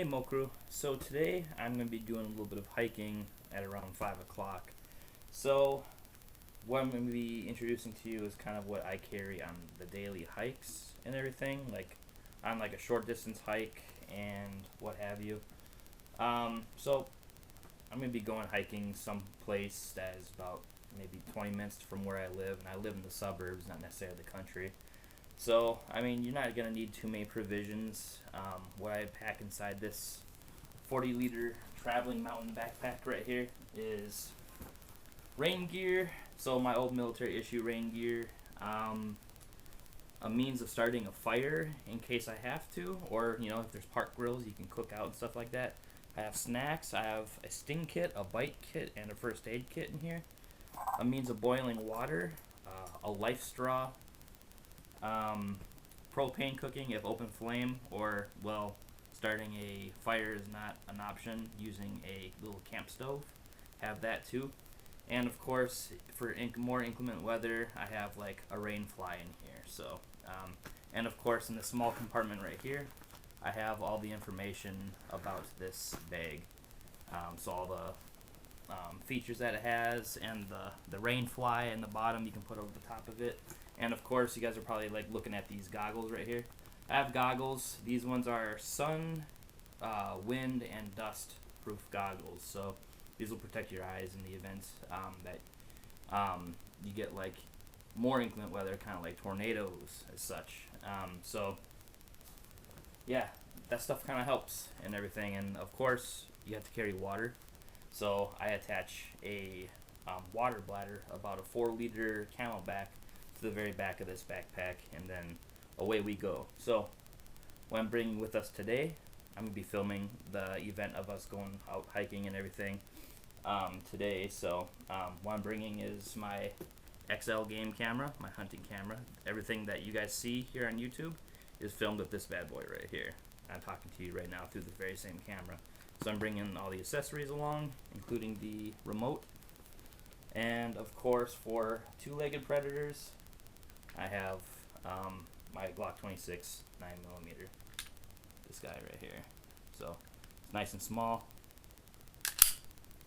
Hey Mo Crew. So today I'm going to be doing a little bit of hiking at around 5 o'clock. So what I'm going to be introducing to you is kind of what I carry on the daily hikes and everything, like on like a short distance hike and what have you. So I'm going to be going hiking someplace that is about maybe 20 minutes from where I live, and I live in the suburbs, not necessarily the country. So, I mean, you're not going to need too many provisions. What I pack inside this 40-liter traveling mountain backpack right here is rain gear, so my old military issue rain gear, a means of starting a fire in case I have to, or, you know, if there's park grills, you can cook out and stuff like that. I have snacks, I have a sting kit, a bite kit, and a first aid kit in here. A means of boiling water, a life straw, propane cooking if open flame, or, well, starting a fire is not an option, using a little camp stove. Have that too. And of course, for more inclement weather, I have like a rain fly in here. So, and of course, in the small compartment right here, I have all the information about this bag. So all the features that it has, and the rain fly in the bottom you can put over the top of it. And of course, you guys are probably like looking at these goggles right here. I have goggles. These ones are sun, wind, and dust proof goggles. So these will protect your eyes in the event that you get like more inclement weather, kind of like tornadoes as such. So yeah, that stuff kind of helps and everything. And of course, you have to carry water. So I attach a water bladder, about a 4-liter Camelback, to the very back of this backpack, and then away we go. So what I'm bringing with us today, I'm going to be filming the event of us going out hiking and everything today. So what I'm bringing is my XL game camera, my hunting camera. Everything that you guys see here on YouTube is filmed with this bad boy right here. I'm talking to you right now through the very same camera. So I'm bringing all the accessories along, including the remote. And of course, for two-legged predators, I have my Glock 26 9mm. This guy right here. So it's nice and small.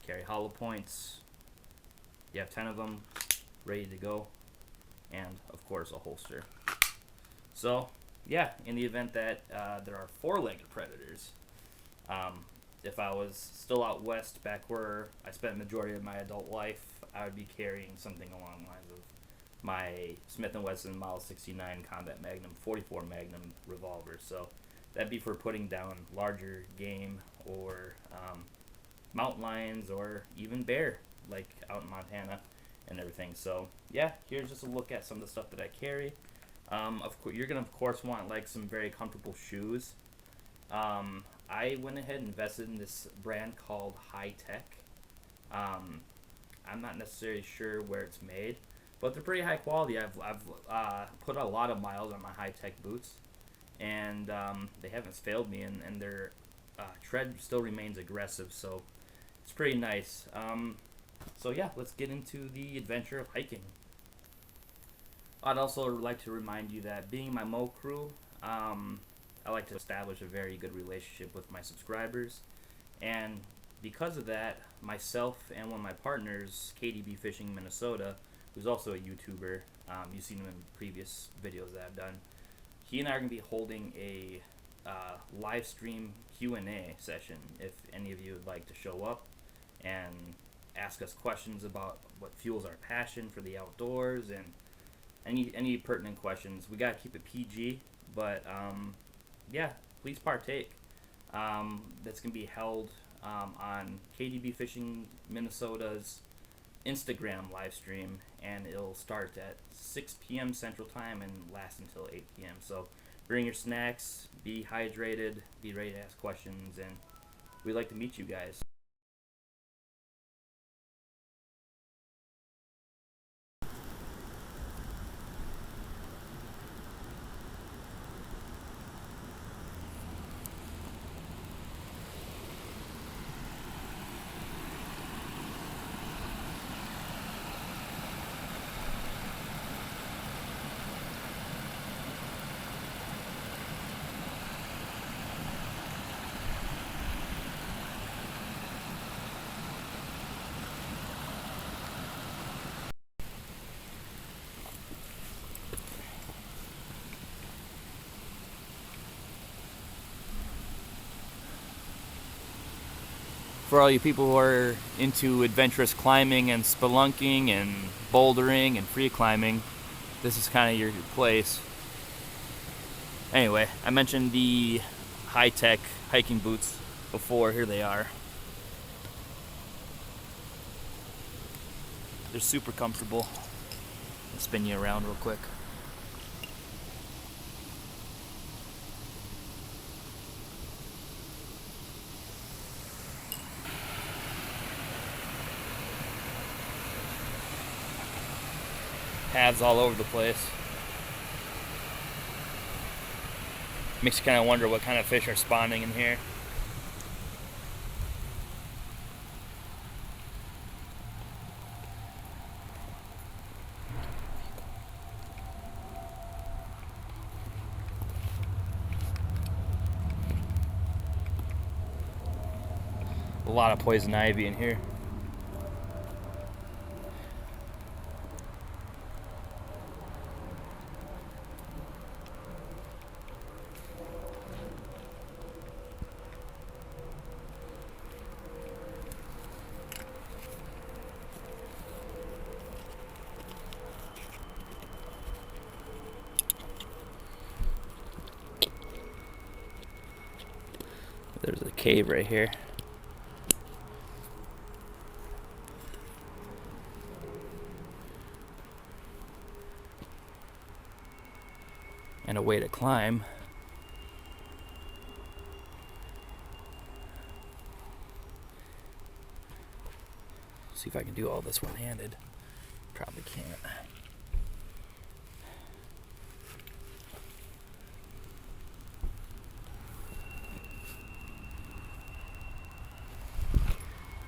Carry hollow points. You have 10 of them ready to go. And of course, a holster. So yeah, in the event that there are 4-legged predators, if I was still out west, back where I spent the majority of my adult life, I would be carrying something along the lines of my Smith & Wesson Model 69 Combat Magnum 44 Magnum revolver. So that'd be for putting down larger game, or mountain lions, or even bear, like out in Montana and everything. So yeah, here's just a look at some of the stuff that I carry. Of course, you're gonna of course want like some very comfortable shoes. I went ahead and invested in this brand called High Tech. I'm not necessarily sure where it's made, but they're pretty high quality. I've put a lot of miles on my High Tech boots, and they haven't failed me, and their tread still remains aggressive, so it's pretty nice. So yeah, let's get into the adventure of hiking. I'd also like to remind you that being my Mo Crew, I like to establish a very good relationship with my subscribers, and because of that, myself and one of my partners, KDB Fishing Minnesota, who's also a YouTuber, you've seen him in previous videos that I've done, he and I are going to be holding a live stream Q&A session if any of you would like to show up and ask us questions about what fuels our passion for the outdoors, and any pertinent questions. We got to keep it PG, but yeah, please partake. That's going to be held on KDB Fishing Minnesota's Instagram live stream, and it'll start at 6 p.m. Central Time and last until 8 p.m. So bring your snacks, be hydrated, be ready to ask questions, and we'd like to meet you guys. For all you people who are into adventurous climbing and spelunking and bouldering and free climbing, this is kind of your place. Anyway, I mentioned the high-tech hiking boots before. Here they are. They're super comfortable. I'll spin you around real quick. Paths all over the place. Makes you kind of wonder what kind of fish are spawning in here. A lot of poison ivy in here. There's a cave right here. And a way to climb. See if I can do all this one-handed. Probably can't.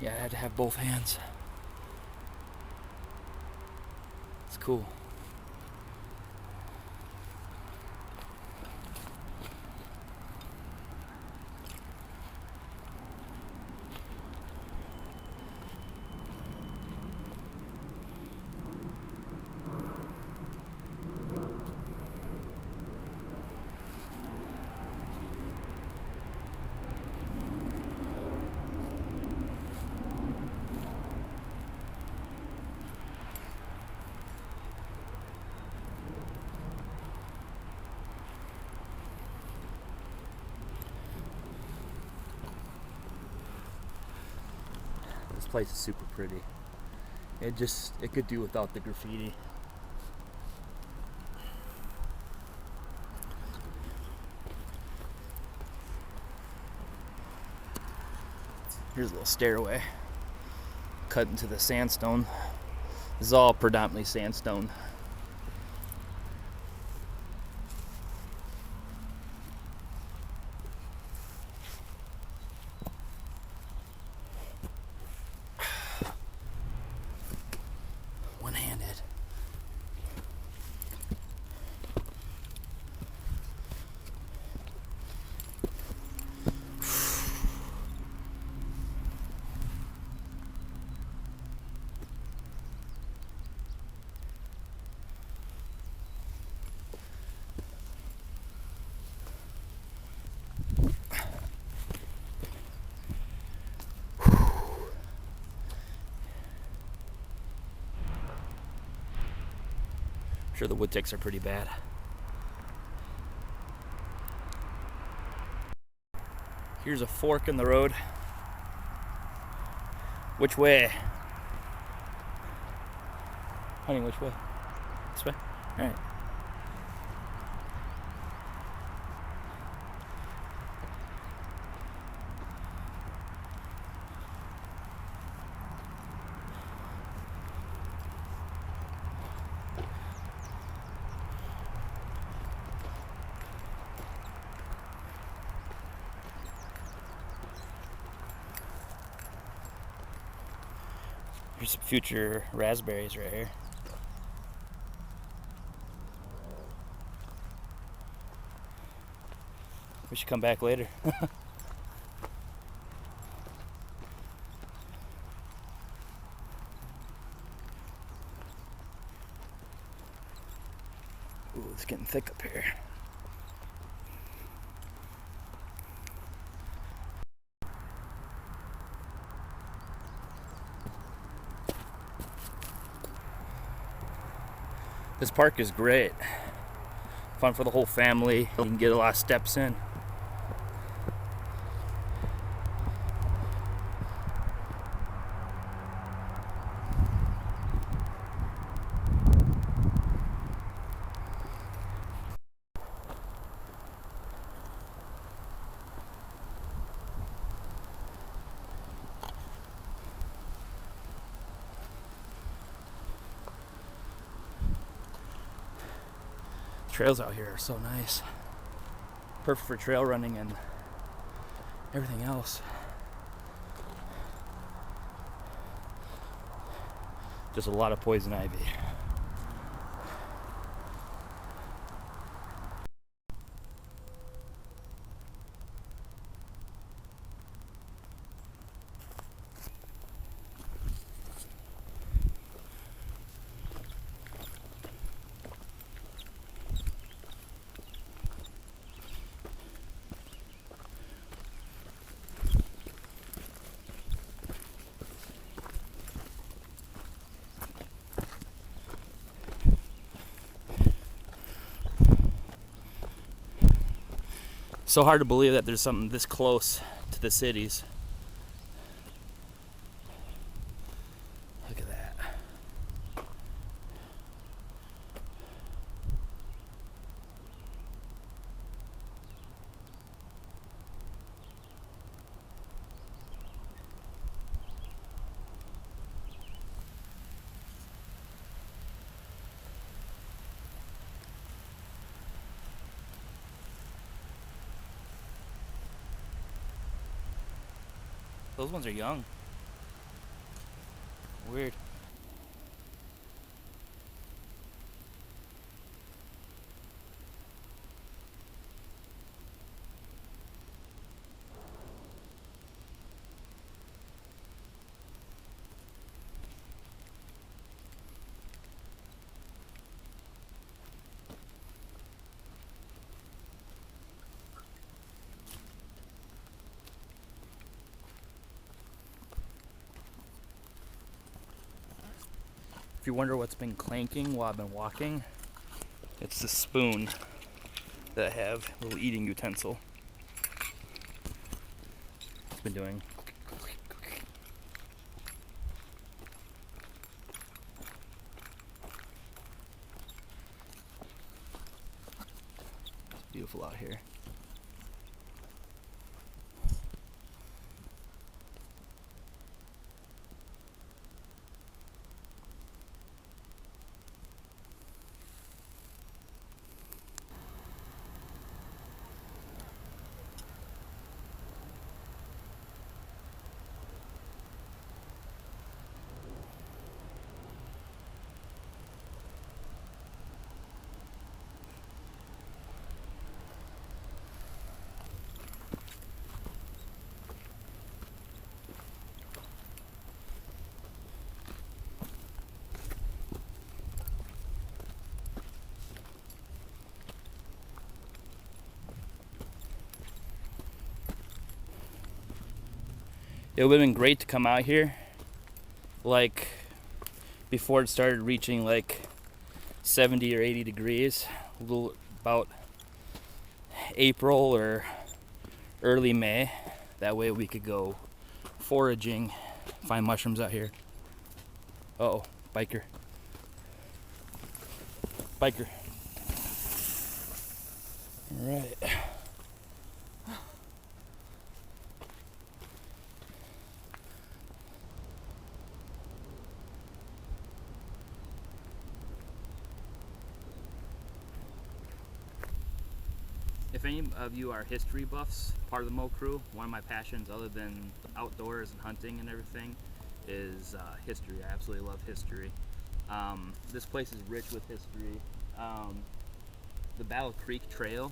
Yeah, I had to have both hands. It's cool. This place is super pretty. It could do without the graffiti. Here's a little stairway cut into the sandstone. This is all predominantly sandstone. One-handed. Sure, the wood ticks are pretty bad. Here's a fork in the road. Which way? Honey, which way? This way? Alright. Here's some future raspberries right here. We should come back later. Ooh, it's getting thick up here. This park is great. Fun for the whole family. You can get a lot of steps in. Trails out here are so nice. Perfect for trail running and everything else. Just a lot of poison ivy. So hard to believe that there's something this close to the cities. Look at that. Those ones are young. Weird. If you wonder what's been clanking while I've been walking, it's the spoon that I have, a little eating utensil. It's been doing. It's beautiful out here. It would have been great to come out here like before it started reaching like 70 or 80 degrees, a little about April or early May. That way we could go foraging, find mushrooms out here. Uh-oh, biker. Biker. All right. If any of you are history buffs, part of the Mo crew, one of my passions other than outdoors and hunting and everything is history. I absolutely love history. This place is rich with history. The Battle Creek Trail,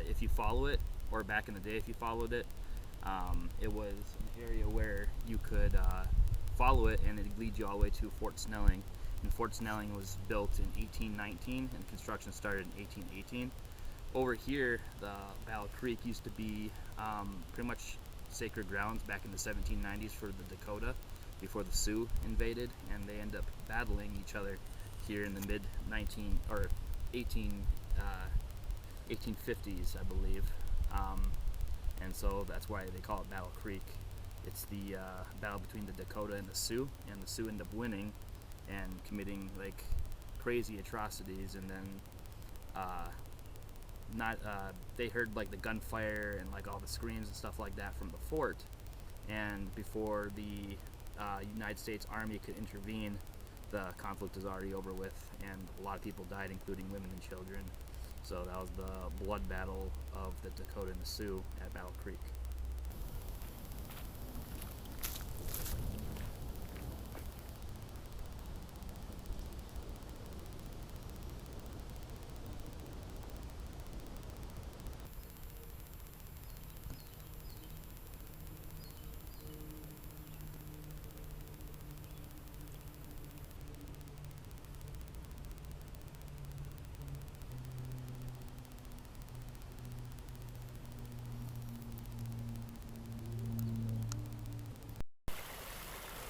if you follow it, or back in the day if you followed it, it was an area where you could follow it and it'd lead you all the way to Fort Snelling. And Fort Snelling was built in 1819 and construction started in 1818. Over here, the Battle Creek used to be pretty much sacred grounds back in the 1790s for the Dakota before the Sioux invaded, and they ended up battling each other here in the mid 19 or 1850s, I believe, and so that's why they call it Battle Creek. It's the battle between the Dakota and the Sioux end up winning and committing like crazy atrocities, and then they heard like the gunfire and like all the screams and stuff like that from the fort, and before the United States Army could intervene, the conflict was already over with, and a lot of people died, including women and children. So that was the blood battle of the Dakota and the Sioux at Battle Creek.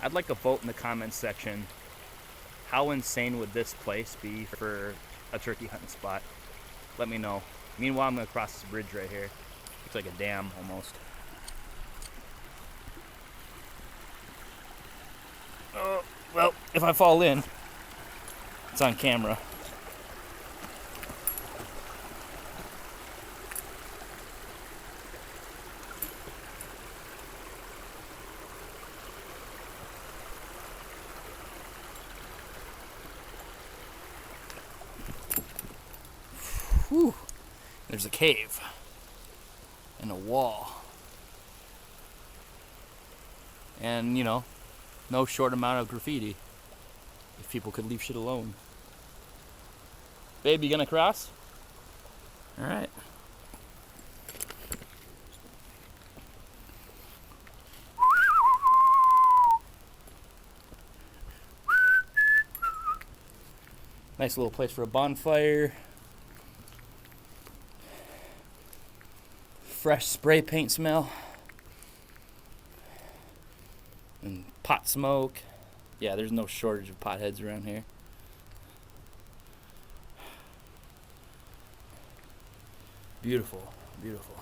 I'd like a vote in the comments section. How insane would this place be for a turkey hunting spot? Let me know. Meanwhile, I'm going to cross this bridge right here. Looks like a dam almost. Oh, well, if I fall in, it's on camera. Whew. There's a cave and a wall. And, no short amount of graffiti. If people could leave shit alone. Babe, you gonna cross? Alright. Nice little place for a bonfire. Fresh spray paint smell. And pot smoke. Yeah, there's no shortage of potheads around here. Beautiful, beautiful.